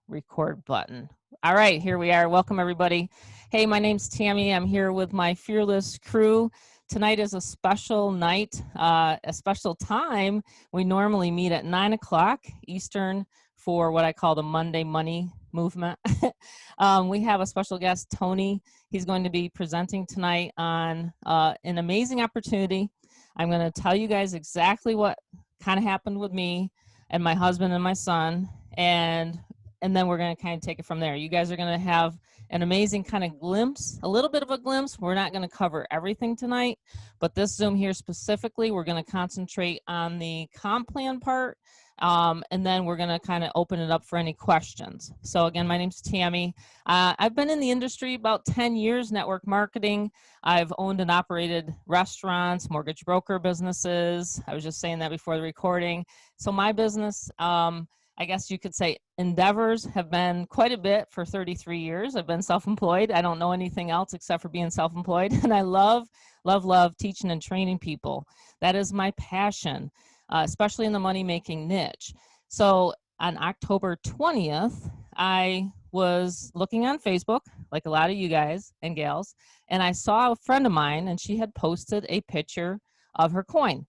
record button. All right, here we are. Welcome, everybody. Hey, my name's Tammy. I'm here with my fearless crew. Tonight is a special night, a special time. We normally meet at 9 o'clock Eastern for what I call the Monday Money Movement. We have a special guest, Tony. He's going to be presenting tonight on an amazing opportunity. I'm going to tell you guys exactly what kind of happened with me and my husband and my son, and then we're going to kind of take it from there. You guys are going to have an amazing kind of glimpse, a little bit of a glimpse. We're not going to cover everything tonight, but this Zoom here specifically, we're going to concentrate on the comp plan part, and then we're going to kind of open it up for any questions. So again, my name's Tammy. I've been in the industry about 10 years, network marketing. I've owned and operated restaurants, mortgage broker businesses. I was just saying that before the recording. So my business, I guess you could say endeavors have been quite a bit for 33 years. I've been self-employed. I don't know anything else except for being self-employed. And I love teaching and training people. That is my passion, especially in the money-making niche. So on October 20th, I was looking on Facebook, like a lot of you guys and gals, and I saw a friend of mine, and she had posted a picture of her coin.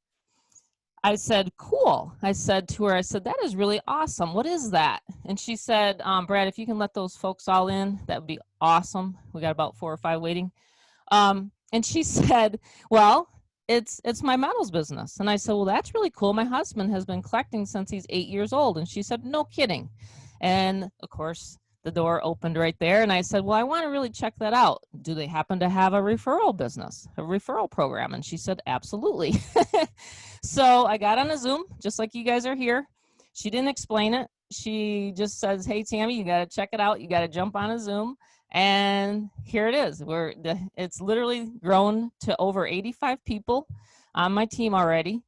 I said, cool. I said to her, that is really awesome. What is that? And she said, Brad, if you can let those folks all in, that would be awesome. We got about 4 or 5 waiting. And she said, well, it's my metals business. And I said, well, that's really cool. My husband has been collecting since he's 8 years old. And she said, no kidding. And of course, the door opened right there. And I said, well, I want to really check that out. Do they happen to have a referral business, a referral program? And she said, absolutely. So I got on a Zoom, just like you guys are here. She didn't explain it. She just says, hey, Tammy, you got to check it out. You got to jump on a Zoom. And here it is. It's literally grown to over 85 people on my team already.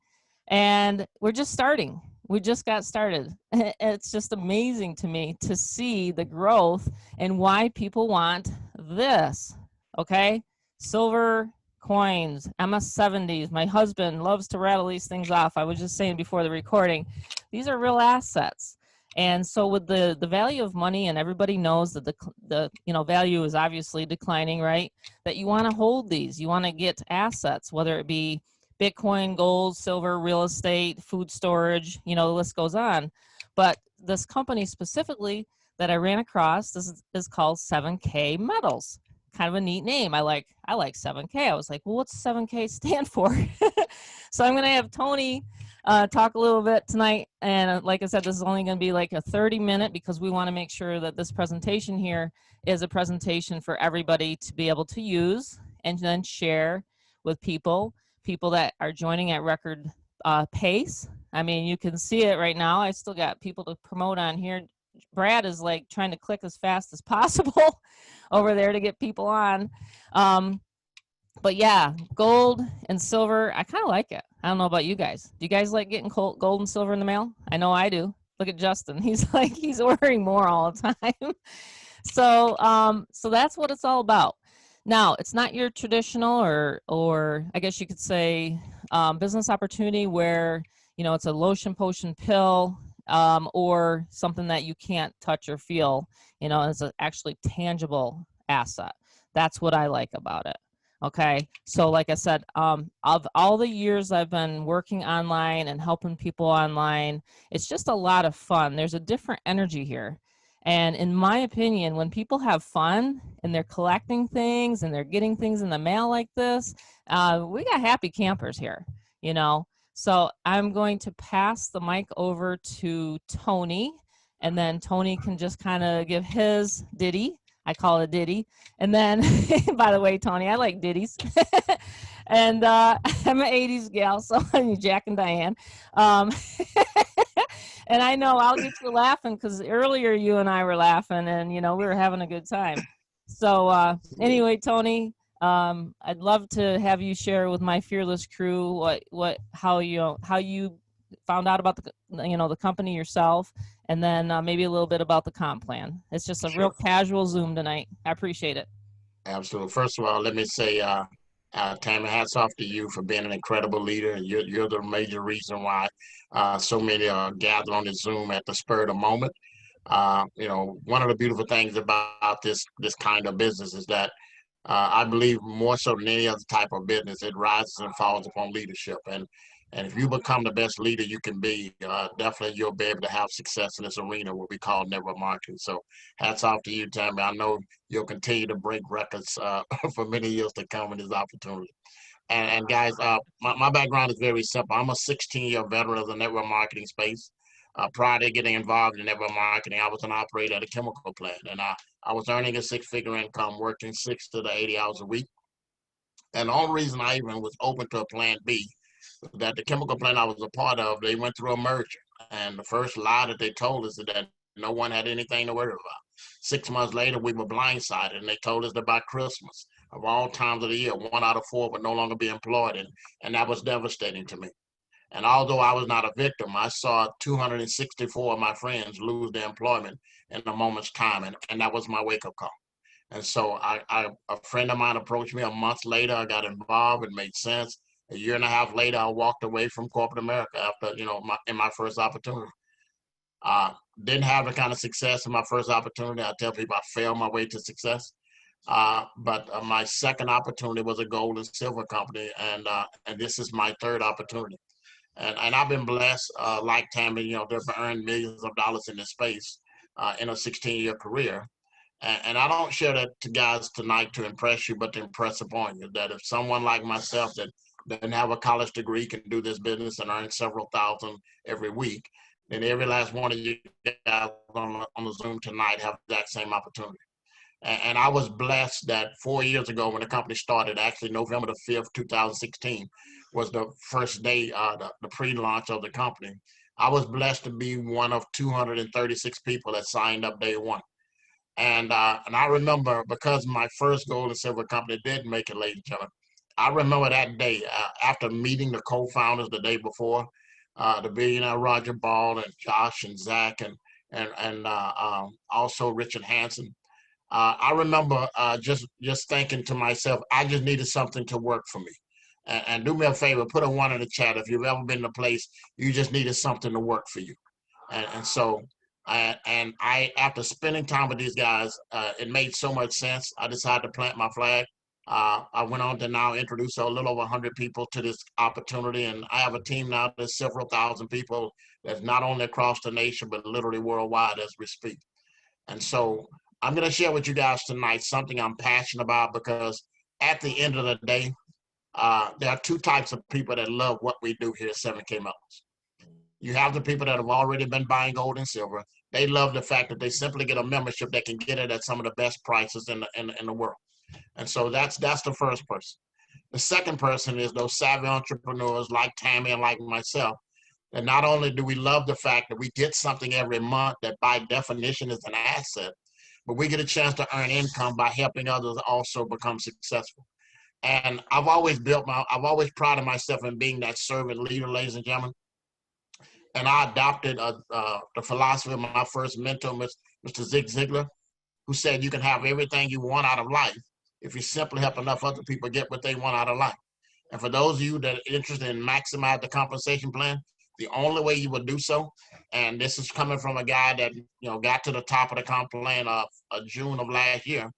And we're just starting. We just got started. It's just amazing to me to see the growth and why people want this. Okay? Silver coins, MS-70s. My husband loves to rattle these things off. I was just saying before the recording, these are real assets. And so with the value of money, and everybody knows that the value is obviously declining, right? That you want to hold these. You want to get assets, whether it be Bitcoin, gold, silver, real estate, food storage, the list goes on. But this company specifically that I ran across, this is called 7K Metals. Kind of a neat name. I like 7K. I was like, well, what's 7K stand for? So I'm going to have Tony talk a little bit tonight. And like I said, this is only going to be like a 30-minute because we want to make sure that this presentation here is a presentation for everybody to be able to use and then share with people that are joining at record pace. I mean, you can see it right now. I still got people to promote on here. Brad is like trying to click as fast as possible over there to get people on. But yeah, gold and silver, I kind of like it. I don't know about you guys. Do you guys like getting gold and silver in the mail? I know I do. Look at Justin. He's ordering more all the time. So that's what it's all about. Now, it's not your traditional or I guess you could say business opportunity where, it's a lotion potion pill or something that you can't touch or feel, it's an actually tangible asset. That's what I like about it. Okay. So like I said, of all the years I've been working online and helping people online, it's just a lot of fun. There's a different energy here. And in my opinion, when people have fun and they're collecting things and they're getting things in the mail like this, we got happy campers here, So I'm going to pass the mic over to Tony, and then Tony can just kind of give his ditty. I call it a ditty. And then, by the way, Tony, I like ditties. And I'm an 80s gal, so I'm Jack and Diane. And I know I'll get you laughing because earlier you and I were laughing and, we were having a good time. So anyway, Tony, I'd love to have you share with my fearless crew how you found out about the company yourself, and then maybe a little bit about the comp plan. It's just a real casual Zoom tonight. I appreciate it. Absolutely. First of all, let me say, Tammy, hats off to you for being an incredible leader. You're the major reason why so many are gathered on the Zoom at the spur of the moment. One of the beautiful things about this kind of business is that I believe more so than any other type of business, it rises and falls upon leadership. And if you become the best leader you can be, definitely you'll be able to have success in this arena, what we call network marketing. So hats off to you, Tammy. I know you'll continue to break records for many years to come in this opportunity. And guys, my background is very simple. I'm a 16-year veteran of the network marketing space. Prior to getting involved in network marketing, I was an operator at a chemical plant, and I was earning a six-figure income, working 60 to 80 hours a week. And the only reason I even was open to a plan B was that the chemical plant I was a part of, they went through a merger. And the first lie that they told us is that no one had anything to worry about. 6 months later, we were blindsided, and they told us that by Christmas, of all times of the year, 1 out of 4 would no longer be employed, and that was devastating to me. And although I was not a victim, I saw 264 of my friends lose their employment in a moment's time, and that was my wake up call. And so a friend of mine approached me a month later. I got involved. It made sense. A year and a half later, I walked away from corporate America after, in my first opportunity. Didn't have the kind of success in my first opportunity. I tell people I failed my way to success. But my second opportunity was a gold and silver company, and this is my third opportunity. And I've been blessed, like Tammy, to have earned millions of dollars in this space in a 16-year career. And I don't share that to guys tonight to impress you, but to impress upon you that if someone like myself that doesn't have a college degree can do this business and earn several thousand every week, then every last one of you guys on the Zoom tonight have the exact same opportunity. And I was blessed that 4 years ago when the company started, actually November the 5th, 2016, was the first day, the pre-launch of the company. I was blessed to be one of 236 people that signed up day one. And I remember because my first gold and silver company did make it, ladies and gentlemen. I remember that day after meeting the co-founders the day before, the billionaire Roger Ball and Josh and Zach and also Richard Hanson. I remember just thinking to myself, I just needed something to work for me. And do me a favor, put a one in the chat if you've ever been in a place you just needed something to work for you. And so after spending time with these guys, it made so much sense. I decided to plant my flag. I went on to now introduce a little over 100 people to this opportunity, and I have a team now that's several thousand people that's not only across the nation but literally worldwide as we speak. And so I'm going to share with you guys tonight something I'm passionate about because at the end of the day, there are two types of people that love what we do here at 7K Metals. You have the people that have already been buying gold and silver. They love the fact that they simply get a membership that can get it at some of the best prices in the world. And so that's the first person. The second person is those savvy entrepreneurs like Tammy and like myself. And not only do we love the fact that we get something every month that by definition is an asset, but we get a chance to earn income by helping others also become successful. And I've always prided myself in being that servant leader, ladies and gentlemen. And I adopted the philosophy of my first mentor, Mr. Zig Ziglar, who said you can have everything you want out of life if you simply help enough other people get what they want out of life. And for those of you that are interested in maximize the compensation plan, the only way you will do so, and this is coming from a guy that got to the top of the comp plan of June of last year.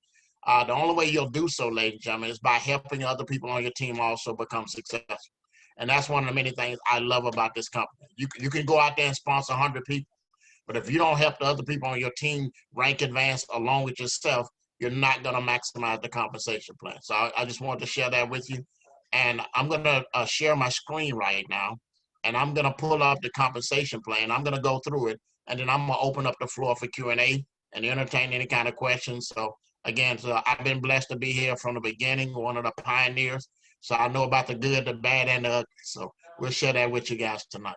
The only way you'll do so, ladies and gentlemen, is by helping other people on your team also become successful. And that's one of the many things I love about this company. You can go out there and sponsor 100 people, but if you don't help the other people on your team rank advance along with yourself, you're not going to maximize the compensation plan. So I just wanted to share that with you. And I'm going to share my screen right now, and I'm going to pull up the compensation plan. I'm going to go through it, and then I'm going to open up the floor for Q&A and entertain any kind of questions. So again, I've been blessed to be here from the beginning, one of the pioneers. So I know about the good, the bad, and the ugly. So we'll share that with you guys tonight.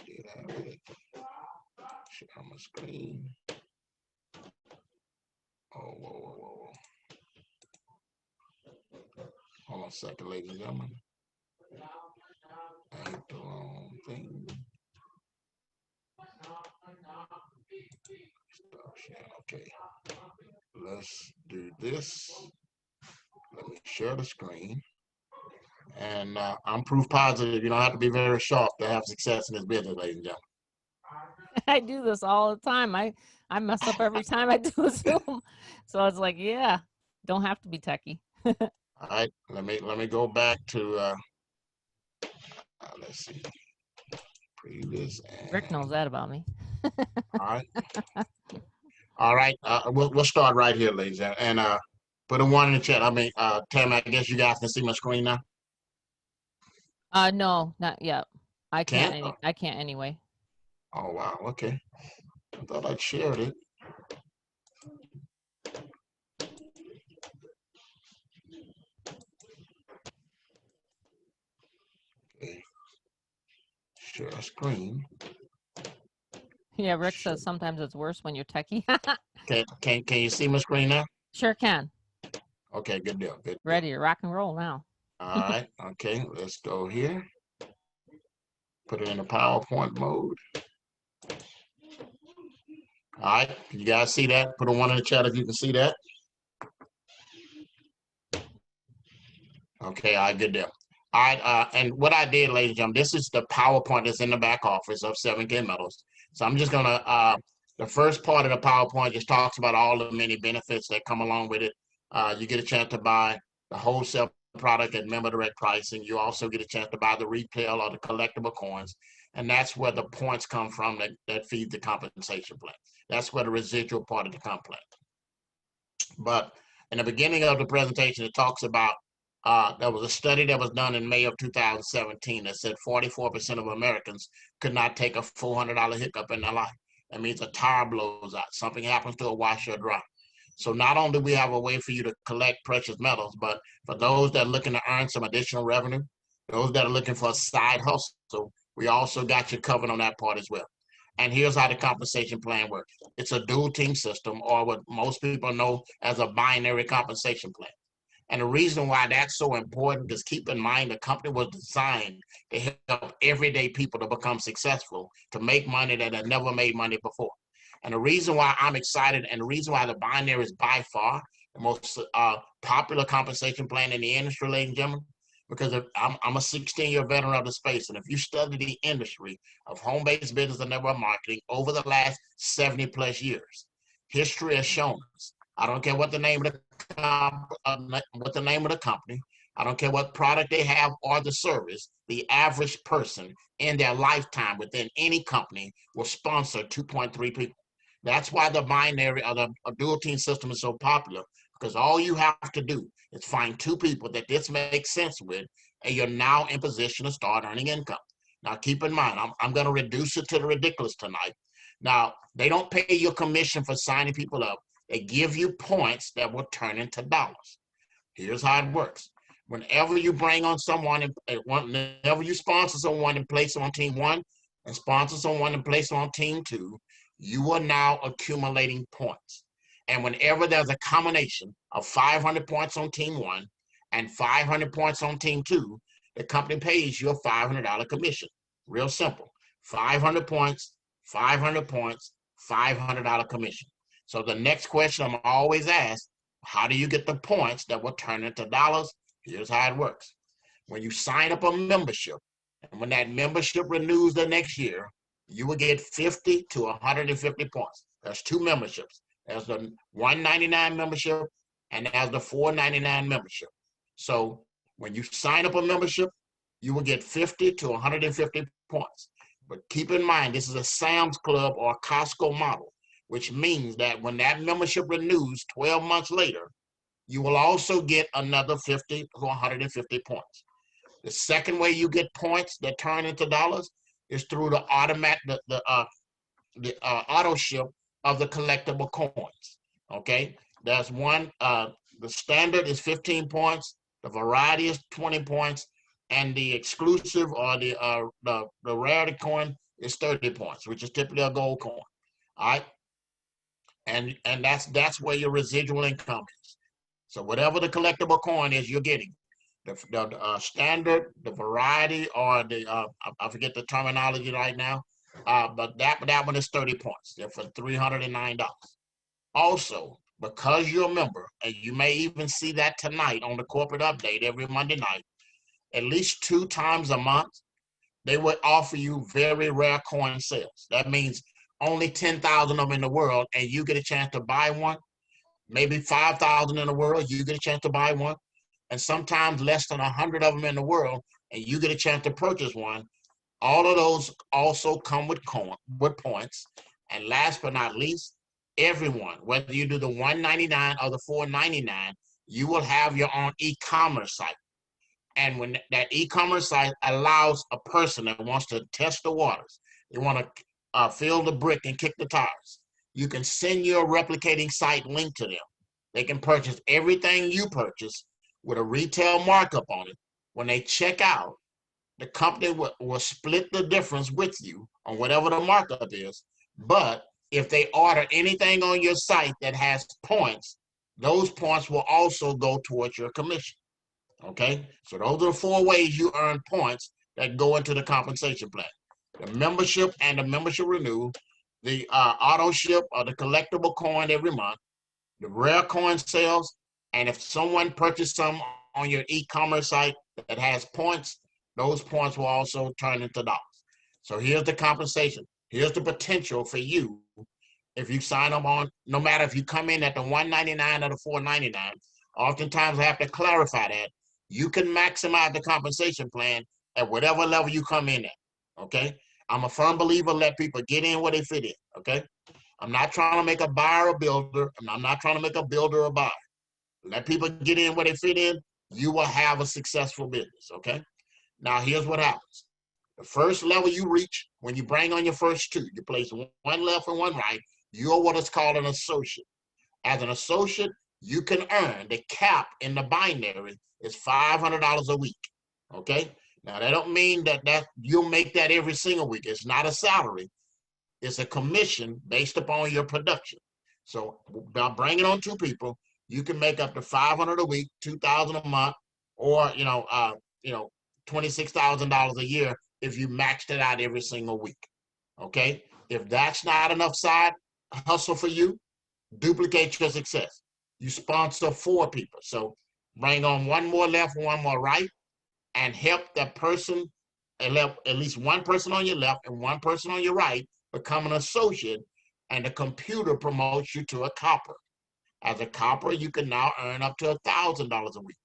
Did I really share my screen? Oh, whoa. Hold on a second, ladies and gentlemen. I hit the wrong thing. Okay. Let's do this. Let me share the screen. And I'm proof positive. You don't have to be very sharp to have success in this business, ladies and gentlemen. I do this all the time. I mess up every time I do a Zoom. So it's like, yeah, don't have to be techie. All right, let me go back to let's see, previous Rick knows and that about me. all right, all right. We'll start right here, ladies and put a one in the chat. I mean, Tammy, I guess you guys can see my screen now. No, not yet. I can't. Can't? I can't anyway. Oh wow. Okay. I thought I'd shared it. Okay. Share screen. Yeah, Rick Share. says sometimes it's worse when you're techie. Can you see my screen now? Sure can. Okay. Good deal. Good deal. Ready to rock and roll now. All right. Okay. Let's go here. Put it in the PowerPoint mode. All right, you guys see that? Put a one in the chat if you can see that. Okay, all right, good deal. All right, and what I did, ladies and gentlemen, this is the PowerPoint that's in the back office of 7K Metals. So I'm just gonna, the first part of the PowerPoint just talks about all the many benefits that come along with it. You get a chance to buy the wholesale product at member direct pricing. You also get a chance to buy the retail or the collectible coins. And that's where the points come from that feed the compensation plan. That's where the residual part of the comp plan. But in the beginning of the presentation, it talks about there was a study that was done in May of 2017 that said 44% of Americans could not take a $400 hiccup in their life. That means a tire blows out, something happens to a washer or dryer. So not only do we have a way for you to collect precious metals, but for those that are looking to earn some additional revenue, those that are looking for a side hustle, we also got you covered on that part as well. And here's how the compensation plan works. It's a dual team system, or what most people know as a binary compensation plan. And the reason why that's so important is keep in mind the company was designed to help everyday people to become successful, to make money that had never made money before. And the reason why I'm excited and the reason why the binary is by far the most popular compensation plan in the industry, ladies and gentlemen, because I'm a 16-year veteran of the space. And if you study the industry of home-based business and network marketing over the last 70 plus years, history has shown us. I don't care what the name of the company. I don't care what product they have or the service. The average person in their lifetime within any company will sponsor 2.3 people. That's why the binary or the dual team system is so popular, because all you have to do is find two people that this makes sense with, and you're now in position to start earning income. Now, keep in mind, I'm going to reduce it to the ridiculous tonight. Now, they don't pay your commission for signing people up. They give you points that will turn into dollars. Here's how it works. Whenever you bring on someone, whenever you sponsor someone and place them on team one, and sponsor someone and place them on team two, you are now accumulating points. And whenever there's a combination of 500 points on team one and 500 points on team two, the company pays you a $500 commission. Real simple. 500 points, 500 points, $500 commission. So the next question I'm always asked, how do you get the points that will turn into dollars? Here's how it works. When you sign up a membership, and when that membership renews the next year, you will get 50 to 150 points. There's two memberships. There's the $199 membership and there's the $499 membership. So when you sign up a membership, you will get 50 to 150 points. But keep in mind, this is a Sam's Club or a Costco model, which means that when that membership renews 12 months later, you will also get another 50 to 150 points. The second way you get points that turn into dollars is through the auto ship of the collectible coins. Okay, there's one. The standard is 15 points. The variety is 20 points, and the exclusive or the rarity coin is 30 points, which is typically a gold coin. All right, and that's where your residual income is. So whatever the collectible coin is, you're getting the standard, the variety, or the I forget the terminology right now, but that one is 30 points. They're for $309. Also, because you're a member, and you may even see that tonight on the corporate update every Monday night, at least 2 times a month, they would offer you very rare coin sales. That means only 10,000 of them in the world, and you get a chance to buy one. Maybe 5,000 in the world, you get a chance to buy one. And sometimes less than 100 of them in the world, and you get a chance to purchase one. All of those also come with points. And last but not least, everyone, whether you do the $1.99 or the $4.99, you will have your own e-commerce site. And when that e-commerce site allows a person that wants to test the waters, they want to fill the brick and kick the tires, you can send your replicating site link to them. They can purchase everything you purchase with a retail markup on it. When they check out, the company will split the difference with you on whatever the markup is. But if they order anything on your site that has points, those points will also go towards your commission. Okay, so those are the 4 ways you earn points that go into the compensation plan: the membership and the membership renewal, the auto ship or the collectible coin every month, the rare coin sales, and if someone purchased some on your e-commerce site that has points, those points will also turn into dollars. So here's the compensation. Here's the potential for you if you sign up on, no matter if you come in at the $1.99 or the $4.99. Oftentimes I have to clarify that you can maximize the compensation plan at whatever level you come in at. Okay, I'm a firm believer, let people get in where they fit in. Okay, I'm not trying to make a buyer a builder. I'm not trying to make a builder a buyer. Let people get in where they fit in. You will have a successful business. Okay, now here's what happens. The first level you reach, when you bring on your first two, you place one left and one right, you're what is called an associate. As an associate, you can earn, the cap in the binary is $500 a week. Okay? Now, that don't mean that you'll make that every single week. It's not a salary. It's a commission based upon your production. So by bringing on 2 people, you can make up to $500 a week, $2,000 a month, or $26,000 a year if you maxed it out every single week. Okay? If that's not enough side hustle for you, duplicate your success. You sponsor 4 people. So bring on one more left, one more right, and help that person, at least one person on your left and one person on your right, become an associate, and the computer promotes you to a copper. As a copper, you can now earn up to $1,000 a week.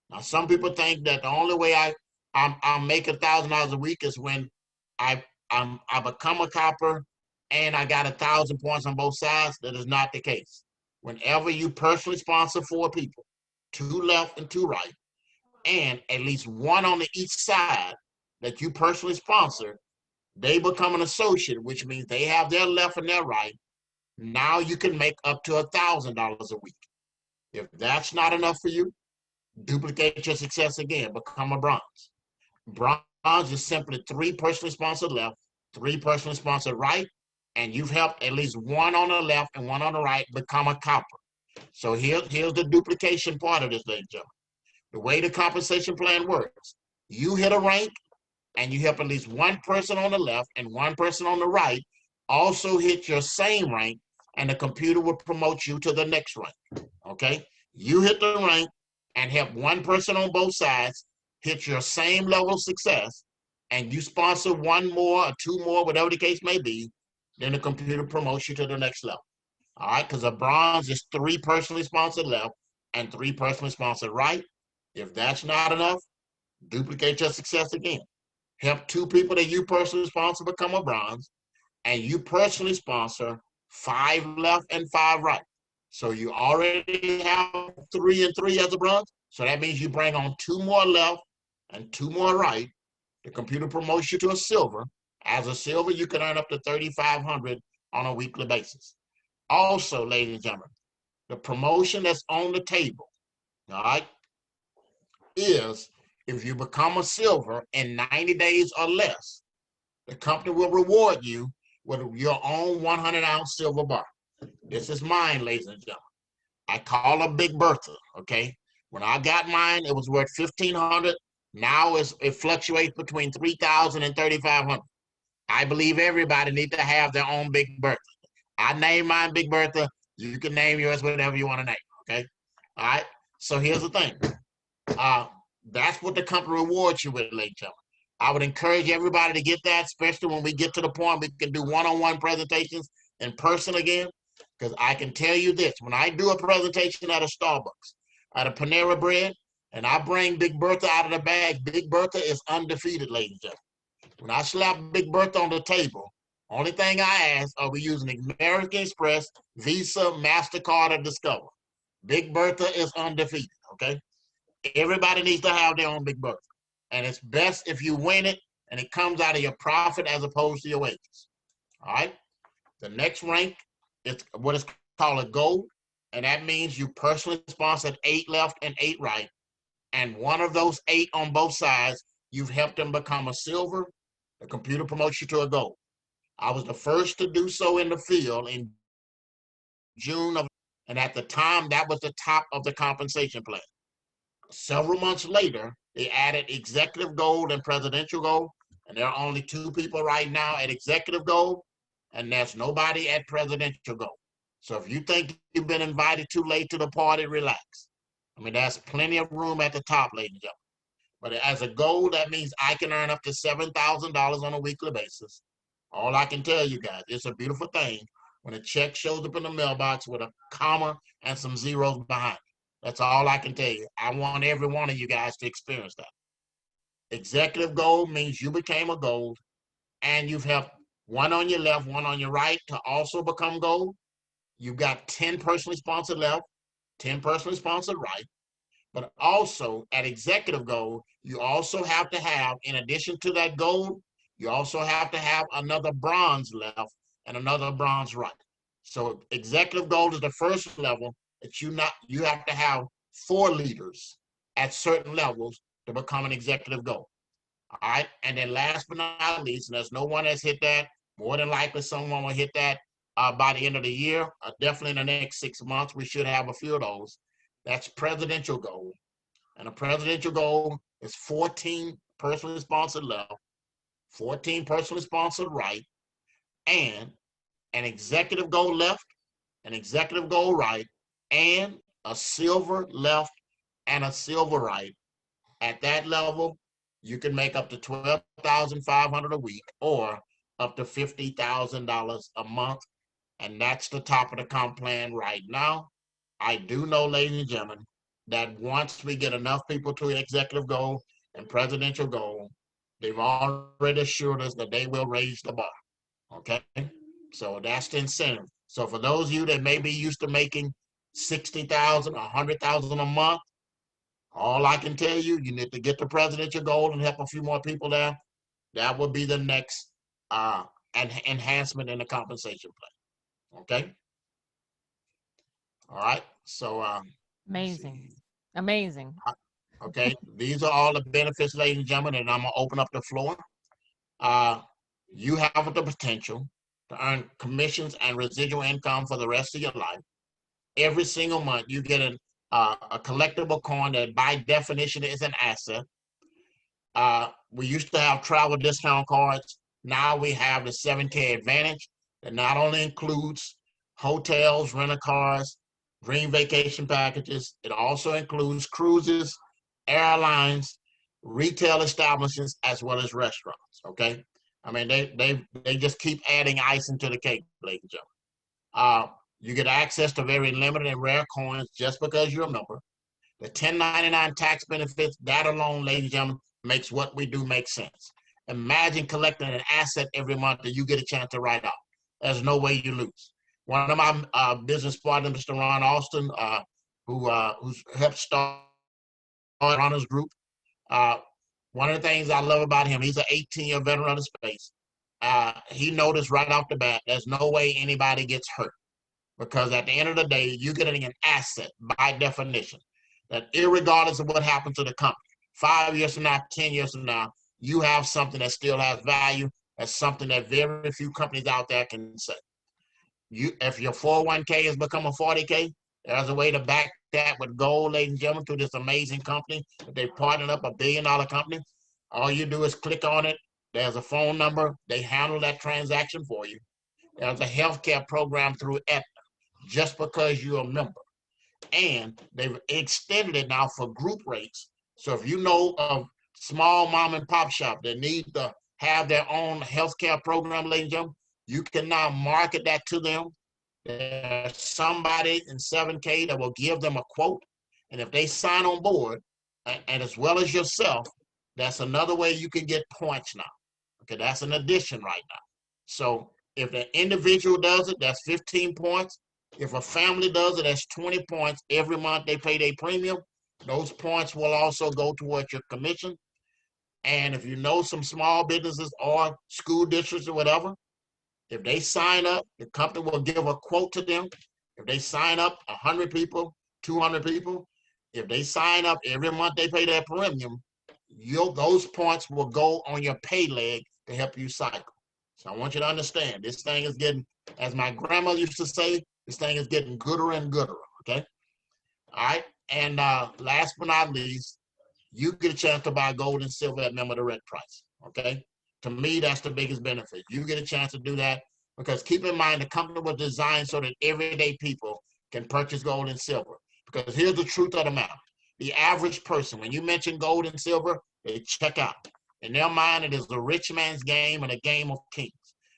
Now, some people think that the only way I make $1,000 a week is when I become a copper and I got 1,000 points on both sides. That is not the case. Whenever you personally sponsor 4 people, 2 left and 2 right, and at least one on each side that you personally sponsor, they become an associate, which means they have their left and their right. Now you can make up to $1,000 a week. If that's not enough for you, duplicate your success again, become a bronze. Bronze is simply 3 personally sponsored left, 3 personally sponsored right, and you've helped at least one on the left and one on the right become a copper. So here's the duplication part of this, ladies and gentlemen. The way the compensation plan works, you hit a rank and you help at least one person on the left and one person on the right also hit your same rank, and the computer will promote you to the next rank. Okay? You hit the rank and help one person on both sides hit your same level of success, and you sponsor 1 more or 2 more, whatever the case may be, then the computer promotes you to the next level. All right? Because a bronze is 3 personally sponsored left and 3 personally sponsored right. If that's not enough, duplicate your success again. Help 2 people that you personally sponsor become a bronze, and you personally sponsor 5 left and 5 right. So you already have 3 and 3 as a bronze. So that means you bring on 2 more left and 2 more right. The computer promotes you to a silver. As a silver, you can earn up to $3,500 on a weekly basis. Also, ladies and gentlemen, the promotion that's on the table, all right, is if you become a silver in 90 days or less, the company will reward you with your own 100-ounce silver bar. This is mine, ladies and gentlemen. I call her Big Bertha, okay? When I got mine, it was worth $1,500. Now it fluctuates between $3,000 and $3,500. I believe everybody needs to have their own Big Bertha. I name mine Big Bertha. You can name yours whatever you want to name, okay? All right? So here's the thing. That's what the company rewards you with, ladies and gentlemen. I would encourage everybody to get that, especially when we get to the point we can do one-on-one presentations in person again. Because I can tell you this, when I do a presentation at a Starbucks, at a Panera Bread, and I bring Big Bertha out of the bag, Big Bertha is undefeated, ladies and gentlemen. When I slap Big Bertha on the table, only thing I ask, are we using American Express, Visa, MasterCard, or Discover? Big Bertha is undefeated, okay? Everybody needs to have their own Big Bertha. And it's best if you win it and it comes out of your profit as opposed to your wages. All right. The next rank is what is called a gold. And that means you personally sponsored 8 left and 8 right. And one of those 8 on both sides, you've helped them become a silver. The computer promotes you to a gold. I was the first to do so in the field in June of, and at the time, that was the top of the compensation plan. Several months later, they added executive gold and presidential gold, and there are only 2 people right now at executive gold, and there's nobody at presidential gold. So if you think you've been invited too late to the party, relax. I mean, there's plenty of room at the top, ladies and gentlemen. But as a gold, that means I can earn up to $7,000 on a weekly basis. All I can tell you guys, it's a beautiful thing when a check shows up in the mailbox with a comma and some zeros behind it. That's all I can tell you. I want every one of you guys to experience that. Executive gold means you became a gold and you've helped one on your left, one on your right to also become gold. You've got 10 personally sponsored left, 10 personally sponsored right. But also at executive gold, you also have to have, in addition to that gold, you also have to have another bronze left and another bronze right. So executive gold is the first level that you have to have 4 leaders at certain levels to become an executive gold. All right. And then last but not least, and there's no one that's hit that, more than likely someone will hit that by the end of the year, definitely in the next 6 months, we should have a few of those. That's presidential gold. And a presidential goal is 14 personally sponsored left, 14 personally sponsored right, and an executive goal left, an executive goal right, and a silver left and a silver right. At that level, you can make up to $12,500 a week or up to $50,000 a month. And that's the top of the comp plan right now. I do know, ladies and gentlemen, that once we get enough people to executive goal and presidential goal, they've already assured us that they will raise the bar. Okay? So that's the incentive. So for those of you that may be used to making 60,000, 100,000 a month, all I can tell you, you need to get the presidential goal and help a few more people there. That would be the next enhancement in the compensation plan. Okay? All right. So Amazing. Amazing. Okay, these are all the benefits, ladies and gentlemen, and I'm gonna open up the floor. Uh, you have the potential to earn commissions and residual income for the rest of your life. Every single month, you get a collectible coin that, by definition, is an asset. We used to have travel discount cards. Now we have the 7K Advantage that not only includes hotels, rental cars, dream vacation packages, it also includes cruises, airlines, retail establishments, as well as restaurants. Okay, I mean they just keep adding icing to the cake, ladies and gentlemen. You get access to very limited and rare coins just because you're a member. The 1099 tax benefits, that alone, ladies and gentlemen, makes what we do make sense. Imagine collecting an asset every month that you get a chance to write off. There's no way you lose. One of my business partners, Mr. Ron Austin, who's helped start Runners Group, one of the things I love about him, he's an 18-year veteran of the space. He noticed right off the bat, there's no way anybody gets hurt because at the end of the day, you're getting an asset by definition that irregardless of what happens to the company, 5 years from now, 10 years from now, you have something that still has value. That's something that very few companies out there can say. If your 401k has become a 40k, there's a way to back that with gold, ladies and gentlemen, to this amazing company. They partnered up, $1 billion company. All you do is click on it. There's a phone number. They handle that transaction for you. There's a healthcare program through Aetna, just because you're a member. And they've extended it now for group rates. So if you know of small mom and pop shop that need to have their own healthcare program, ladies and gentlemen, you can now market that to them. There's somebody in 7K that will give them a quote. And if they sign on board, and as well as yourself, that's another way you can get points now. Okay, that's an addition right now. So if the individual does it, that's 15 points. If a family does it, that's 20 points. Every month they pay their premium. Those points will also go towards your commission. And if you know some small businesses or school districts or whatever, if they sign up, the company will give a quote to them. If they sign up 100 people, 200 people, if they sign up every month they pay their premium, those points will go on your pay leg to help you cycle. So I want you to understand, this thing is getting, as my grandma used to say, this thing is getting gooder and gooder, okay? All right, and last but not least, you get a chance to buy gold and silver at member direct price, okay? To me, that's the biggest benefit. You get a chance to do that because keep in mind, the company was designed so that everyday people can purchase gold and silver. Because here's the truth of the matter. The average person, when you mention gold and silver, they check out. In their mind, it is the rich man's game and a game of kings.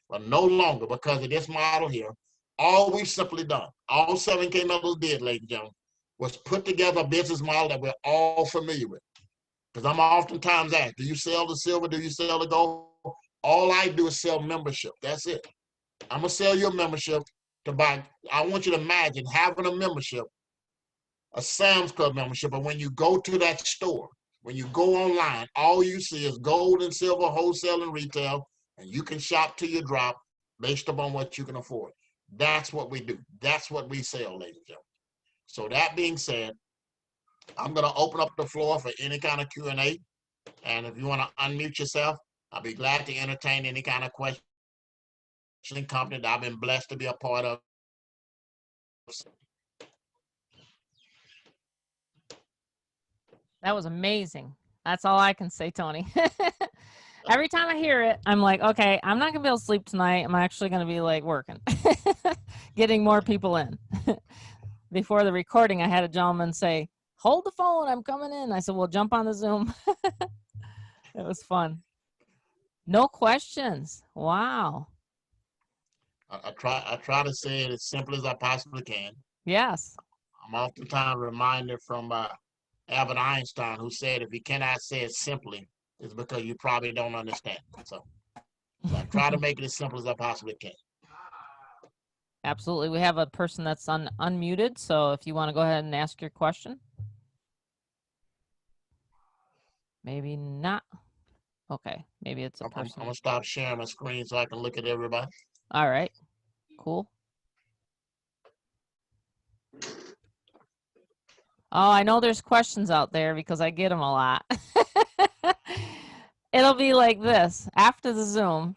But no longer, because of this model here, all we've simply done, all 7K members did, ladies and gentlemen, was put together a business model that we're all familiar with. Because I'm oftentimes asked, do you sell the silver? Do you sell the gold? All I do is sell membership. That's it. I'm going to sell your membership to buy. I want you to imagine having a membership, a Sam's Club membership, but when you go to that store, when you go online, all you see is gold and silver, wholesale and retail, and you can shop till you drop based upon what you can afford. That's what we do. That's what we sell, ladies and gentlemen. So that being said, I'm going to open up the floor for any kind of Q&A. And if you want to unmute yourself, I'll be glad to entertain any kind of question company that I've been blessed to be a part of. That was amazing. That's all I can say, Tony. Every time I hear it, I'm like, okay, I'm not gonna be able to sleep tonight. I'm actually gonna be like working, getting more people in. Before the recording, I had a gentleman say, hold the phone, I'm coming in. I said, well, jump on the Zoom. It was fun. No questions. Wow. I try to say it as simple as I possibly can. Yes. I'm oftentimes reminded from Albert Einstein, who said, if you cannot say it simply, it's because you probably don't understand. So I try to make it as simple as I possibly can. Absolutely. We have a person that's unmuted. So if you want to go ahead and ask your question. Maybe not. Okay. Maybe it's a person. I'm going to stop sharing my screen so I can look at everybody. All right. Cool. Oh, I know there's questions out there because I get them a lot. It'll be like this after the Zoom,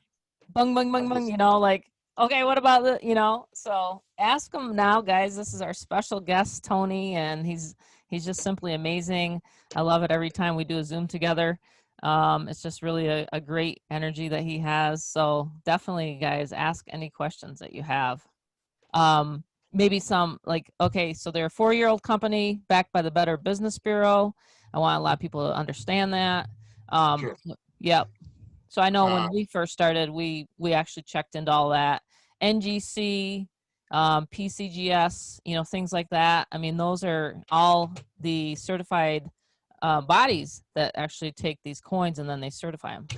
bung, bung, bung, bung, you know, like, okay, what about the, you know, so ask them now, guys. This is our special guest, Tony, and he's just simply amazing. I love it every time we do a Zoom together. It's just really a great energy that he has. So definitely, guys, ask any questions that you have. Maybe some like, okay, so they're a 4-year-old company backed by the Better Business Bureau. I want a lot of people to understand that. Sure. Yep. So I know when we first started, we actually checked into all that. NGC, PCGS, you know, things like that. I mean, those are all the certified bodies that actually take these coins and then they certify them.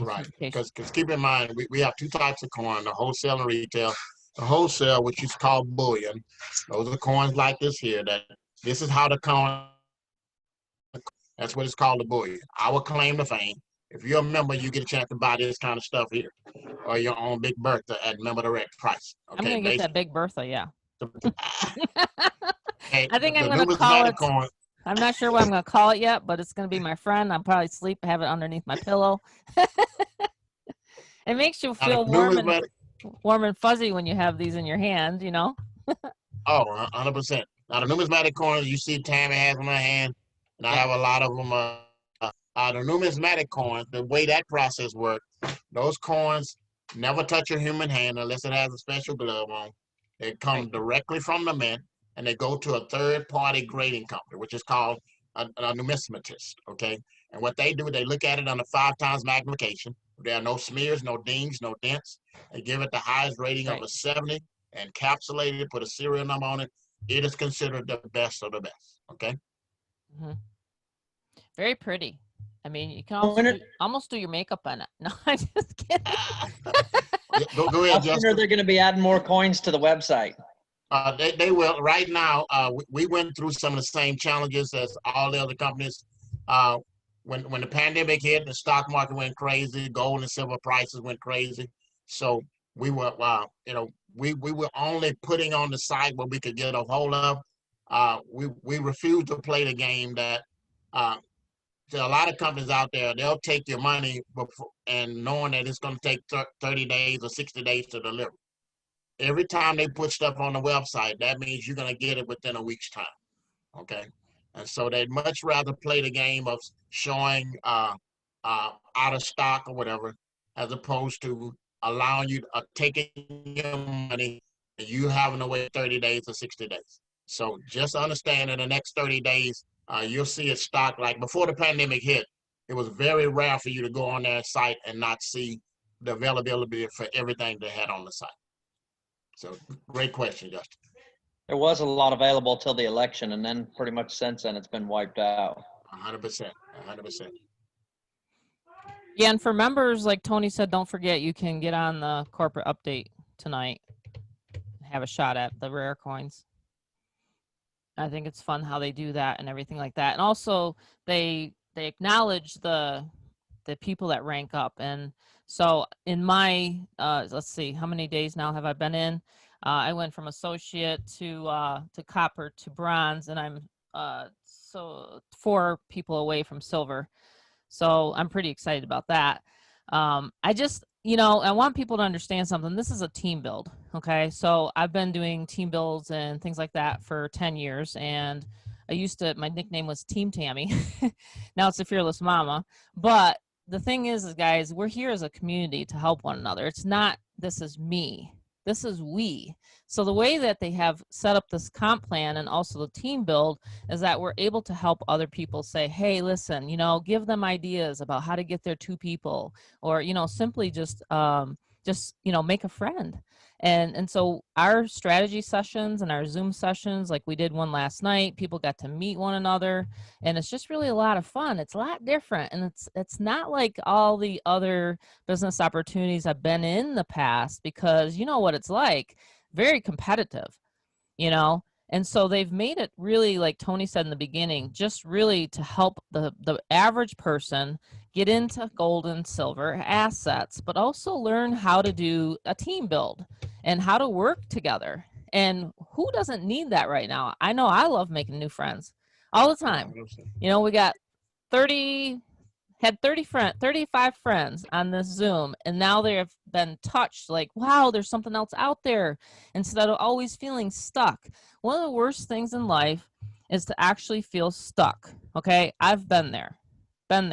Right. Because keep in mind, we have two types of coin, the wholesale and retail. The wholesale, which is called bullion, those are coins like this here. This is how the coin, that's what it's called, the bullion. Our claim to fame. If you're a member, you get a chance to buy this kind of stuff here, or your own Big Bertha at member direct price. Okay, I'm gonna get that Big Bertha, yeah. Okay, I think I'm gonna call it. Coin. I'm not sure what I'm gonna call it yet, but it's gonna be my friend. I'll probably sleep, have it underneath my pillow. It makes you feel warm and fuzzy when you have these in your hand, you know. Oh, 100%. Now the numismatic coins you see Tammy has in her hand, and I have a lot of them. The numismatic coins, the way that process works, those coins never touch a human hand unless it has a special glove on. They come directly from the mint, and they go to a third-party grading company, which is called a numismatist, okay? And what they do, they look at it under 5 times magnification. There are no smears, no dings, no dents. They give it the highest rating of a 70, encapsulate it, put a serial number on it. It is considered the best of the best, okay? Mm-hmm. Very pretty. I mean, you can almost do your makeup on it. No, I'm just kidding. Go ahead, Justin. How soon are they going to be adding more coins to the website? They will. Right now, we went through some of the same challenges as all the other companies. When the pandemic hit, the stock market went crazy, gold and silver prices went crazy. So we were, we were only putting on the site what we could get a hold of. We refused to play the game that. So a lot of companies out there, they'll take your money before, and knowing that it's going to take 30 days or 60 days to deliver. Every time they put stuff on the website, that means you're going to get it within a week's time, okay? And so they'd much rather play the game of showing out of stock or whatever, as opposed to allowing you, taking your money and you having to wait 30 days or 60 days. So just understand in the next 30 days, you'll see it stock. Like before the pandemic hit, it was very rare for you to go on their site and not see the availability for everything they had on the site. So great question, Justin. There was a lot available till the election, and then pretty much since then it's been wiped out. 100%, 100%. Yeah, and for members, like Tony said, don't forget you can get on the corporate update tonight, have a shot at the rare coins. I think it's fun how they do that and everything like that. And also they acknowledge the people that rank up. And so in my let's see, how many days now have I been in? I went from associate to copper to bronze, and I'm so 4 people away from silver. So I'm pretty excited about that. I just, I want people to understand something. This is a team build. Okay. So I've been doing team builds and things like that for 10 years. And my nickname was Team Tammy. Now it's the Fearless Mama. But the thing is, guys, we're here as a community to help one another. It's not, this is me. This is we. So the way that they have set up this comp plan and also the team build is that we're able to help other people say, hey, listen, give them ideas about how to get their 2 people, or, simply just make a friend. And so our strategy sessions and our Zoom sessions, like we did one last night, people got to meet one another, and it's just really a lot of fun. It's a lot different, and it's not like all the other business opportunities I've been in the past, because you know what it's like, very competitive, and so they've made it really, like Tony said in the beginning, just really to help the average person get into gold and silver assets, but also learn how to do a team build and how to work together. And who doesn't need that right now? I know I love making new friends all the time. We got 35 friends on this Zoom, and now they have been touched like, wow, there's something else out there, instead of always feeling stuck. One of the worst things in life is to actually feel stuck. Okay. I've been there, done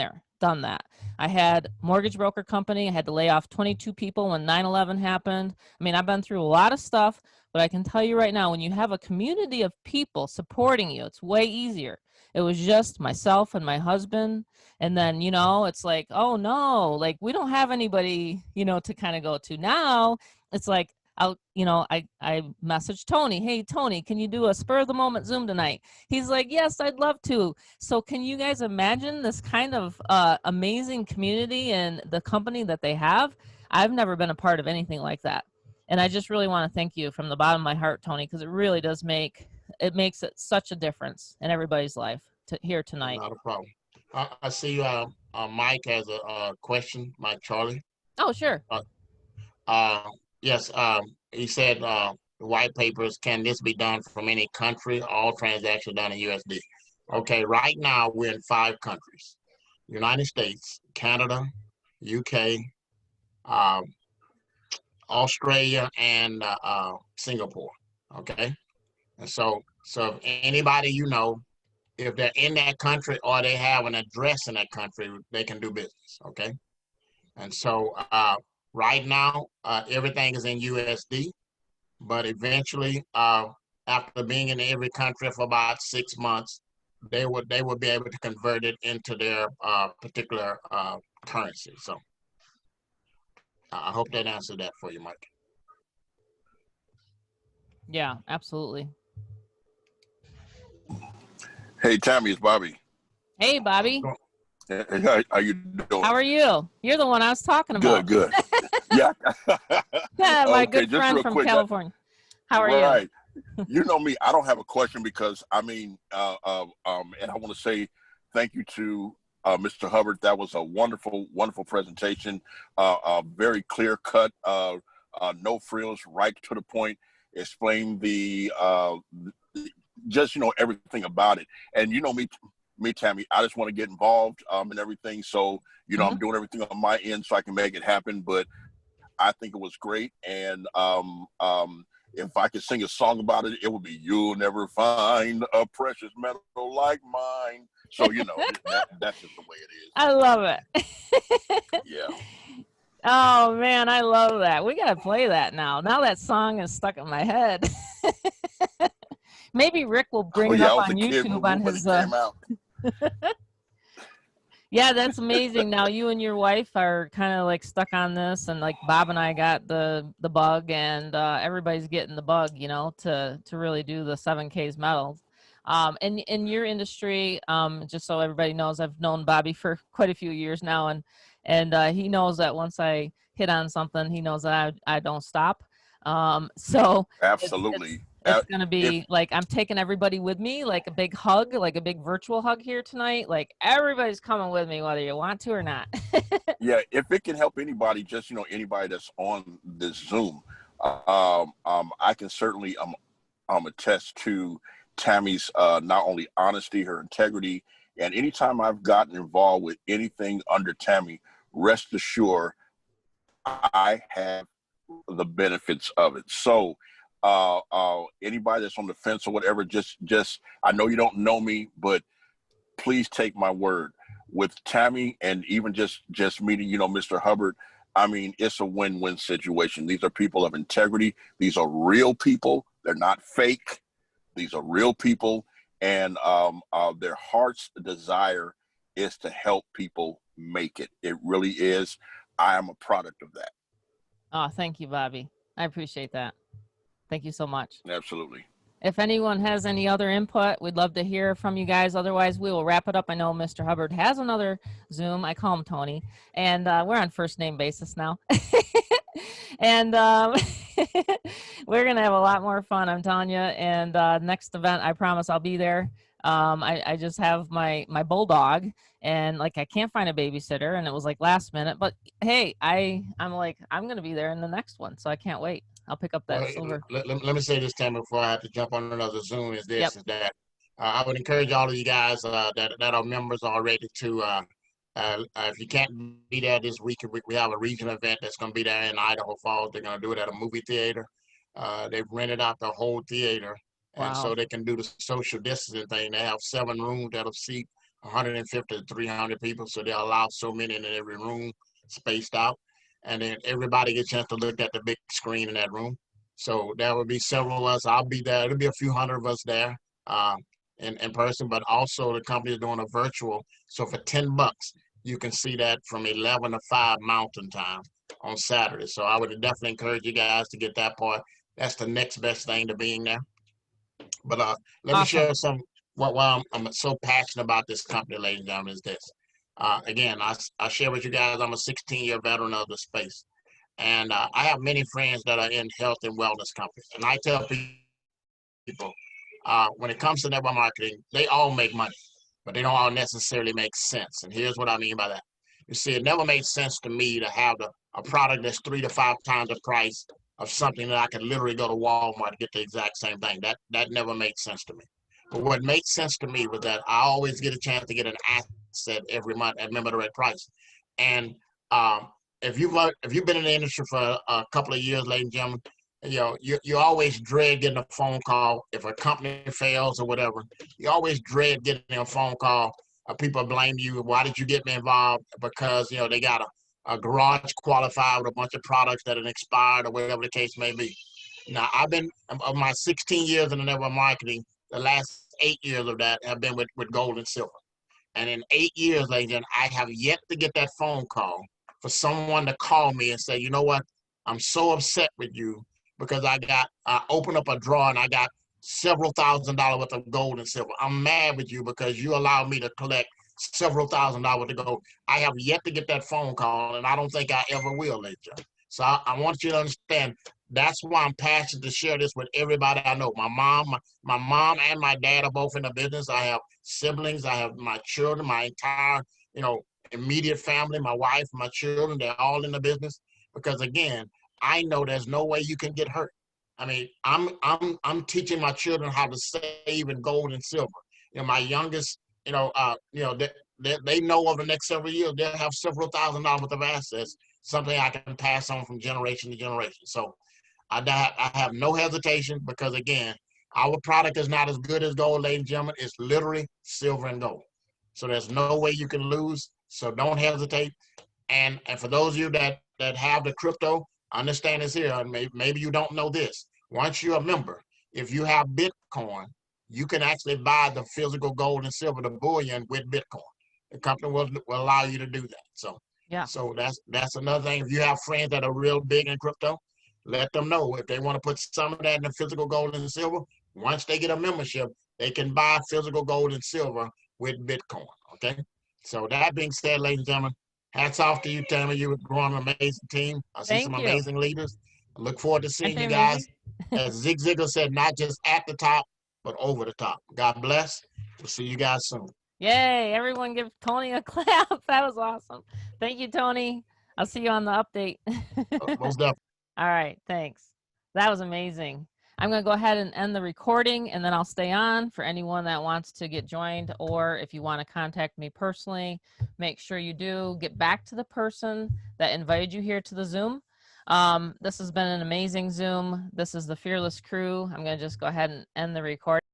that. I had mortgage broker company. I had to lay off 22 people when 9/11 happened. I mean, I've been through a lot of stuff, but I can tell you right now, when you have a community of people supporting you, it's way easier. It was just myself and my husband. And then, it's like, oh no, like we don't have anybody, to kind of go to. Now it's like, I messaged Tony. Hey, Tony, can you do a spur of the moment Zoom tonight? He's like, yes, I'd love to. So can you guys imagine this kind of amazing community and the company that they have? I've never been a part of anything like that. And I just really want to thank you from the bottom of my heart, Tony, because it really does makes it such a difference in everybody's life here tonight. Not a problem. I see Mike has a question, Mike Charlie. Oh, sure. Yes, he said the white papers, can this be done from any country? All transactions done in USD. Okay, right now we're in 5 countries: United States, Canada, UK, Australia, and Singapore. Okay, and so if anybody if they're in that country or they have an address in that country, they can do business. Okay, and so right now everything is in USD, but eventually after being in every country for about 6 months, they would be able to convert it into their particular currency. So I hope that answered that for you, Mike. Yeah, absolutely. Hey, Tammy, it's Bobby. Hey, Bobby. Hey, how you doing? How are you? You're the one I was talking about. Good. Yeah. My Okay, good just friend real from quick. California. How are you? Right. You know me. I don't have a question because and I want to say thank you to Mr. Hubbard. That was a wonderful presentation. Very clear cut. No frills. Right to the point. Explain the just everything about it. And me, Tammy, I just want to get involved in everything. So I'm doing everything on my end so I can make it happen. But I think it was great. And if I could sing a song about it, it would be "You'll Never Find a Precious Metal Like Mine." So that's just the way it is. I love it. Yeah. Oh man, I love that. We gotta play that now. Now that song is stuck in my head. Maybe Rick will bring it up on YouTube on his. Yeah, that's amazing. Now you and your wife are kind of like stuck on this, and like Bob and I got the bug, and everybody's getting the bug, to really do the 7Ks metals. And in your industry, just so everybody knows, I've known Bobby for quite a few years now, and he knows that once I hit on something, he knows that I don't stop. So Absolutely. It's going to be like I'm taking everybody with me, like a big hug, like a big virtual hug here tonight. Like everybody's coming with me, whether you want to or not. Yeah, if it can help anybody, just anybody that's on this Zoom, I can certainly attest to Tammy's not only honesty, her integrity, and anytime I've gotten involved with anything under Tammy, rest assured I have the benefits of it. So anybody that's on the fence or whatever, just I know you don't know me, but please take my word. With Tammy and even just meeting, Mr. Hubbard, I mean, it's a win-win situation. These are people of integrity. These are real people. They're not fake. These are real people, and their heart's desire is to help people make it. It really is. I am a product of that. Oh, thank you, Bobby. I appreciate that. Thank you so much. Absolutely. If anyone has any other input, we'd love to hear from you guys. Otherwise, we will wrap it up. I know Mr. Hubbard has another Zoom. I call him Tony, and we're on first name basis now. And we're going to have a lot more fun, I'm telling you. And next event, I promise I'll be there. I just have my bulldog, and like I can't find a babysitter, and it was like last minute. But hey, I'm going to be there in the next one, so I can't wait. I'll pick up that silver. Let me say this, Tim, before I have to jump on another Zoom. Is that I would encourage all of you guys that are members already to if you can't be there this week, we have a regional event that's going to be there in Idaho Falls. They're going to do it at a movie theater. They've rented out the whole theater, and so they can do the social distancing thing. They have 7 rooms that'll seat 150 to 300 people, so they'll allow so many in every room, spaced out. And then everybody gets a chance to look at the big screen in that room. So there will be several of us. I'll be there. It'll be a few hundred of us there in person, but also the company is doing a virtual. So for $10, you can see that from 11 to 5 Mountain Time on Saturday. So I would definitely encourage you guys to get that part. That's the next best thing to being there. But let me share some. Why I'm so passionate about this company, ladies and gentlemen, is this. Again, I share with you guys, I'm a 16-year veteran of the space. And I have many friends that are in health and wellness companies. And I tell people, when it comes to network marketing, they all make money, but they don't all necessarily make sense. And here's what I mean by that. You see, it never made sense to me to have a product that's 3 to 5 times the price of something that I could literally go to Walmart to get the exact same thing. That never made sense to me. But what made sense to me was that I always get a chance to get an asset every month at member direct price. And if you've been in the industry for a couple of years, ladies and gentlemen, you always dread getting a phone call if a company fails or whatever. You always dread getting a phone call. People blame you. Why did you get me involved? Because they got a garage qualified with a bunch of products that have expired or whatever the case may be. Now, I've been of my 16 years in the network marketing. The last 8 years of that have been with gold and silver. And in 8 years, ladies and gentlemen, I have yet to get that phone call for someone to call me and say, you know what, I'm so upset with you because I opened up a drawer and I got several $1,000s worth of gold and silver. I'm mad with you because you allowed me to collect several $1,000s worth of gold. I have yet to get that phone call, and I don't think I ever will, ladies and gentlemen. So I want you to understand, that's why I'm passionate to share this with everybody I know. My mom and my dad are both in the business. I have siblings. I have my children, my entire, immediate family, my wife, my children. They're all in the business because, again, I know there's no way you can get hurt. I mean, I'm teaching my children how to save in gold and silver. My youngest, they know over the next several years they'll have several $1,000s worth of assets, something I can pass on from generation to generation. So I have no hesitation because, again, our product is not as good as gold, ladies and gentlemen. It's literally silver and gold. So there's no way you can lose. So don't hesitate. And for those of you that have the crypto, understand this here. And maybe you don't know this. Once you're a member, if you have Bitcoin, you can actually buy the physical gold and silver, the bullion, with Bitcoin. The company will allow you to do that. So Yeah. So that's another thing. If you have friends that are real big in crypto, let them know if they want to put some of that in the physical gold and silver. Once they get a membership, they can buy physical gold and silver with Bitcoin. Okay. So that being said, ladies and gentlemen, hats off to you, Tammy. You're growing an amazing team. I see some Thank you. amazing leaders. I look forward to seeing Aren't they you guys. amazing? As Zig Ziglar said, not just at the top, but over the top. God bless. We'll see you guys soon. Yay, everyone give Tony a clap. That was awesome. Thank you, Tony. I'll see you on the update. Most definitely. All right, thanks. That was amazing. I'm going to go ahead and end the recording, and then I'll stay on for anyone that wants to get joined, or if you want to contact me personally, make sure you do get back to the person that invited you here to the Zoom. This has been an amazing Zoom. This is the Fearless Crew. I'm going to just go ahead and end the recording.